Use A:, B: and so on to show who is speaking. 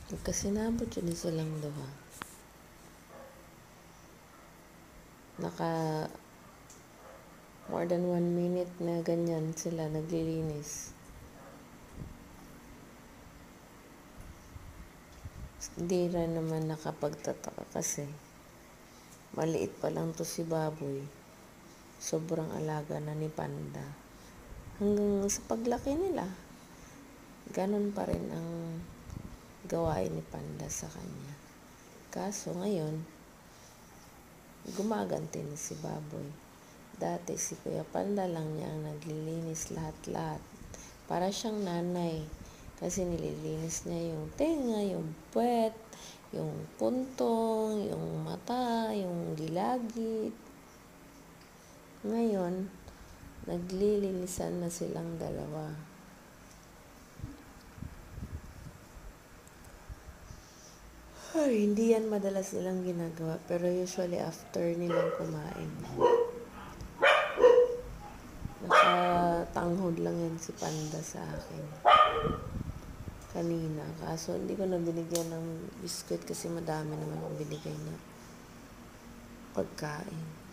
A: Kasi nabot yun silang duha. Naka more than 1 minute na ganyan sila naglilinis. Hindi rin naman nakapagtataka kasi maliit pa lang to si Baboy. Sobrang alaga na ni Panda. Hanggang sa paglaki nila, ganun pa rin ang gawain ni Panda sa kanya. Kaso ngayon, gumaganti na si Baboy. Dati si Kuya Panda lang niya ang naglilinis lahat-lahat. Para siyang nanay. Kasi nililinis niya yung tenga, yung puwet, yung puntong, yung mata, yung gilagid. Ngayon, naglilinisan na silang dalawa. Ay, hindi yan madalas nilang ginagawa, pero usually after nilang kumain. Nakatanghod lang yan si Panda sa akin kanina. Kaso hindi ko na binigyan ng biscuit kasi madami naman ang binigay na pagkain.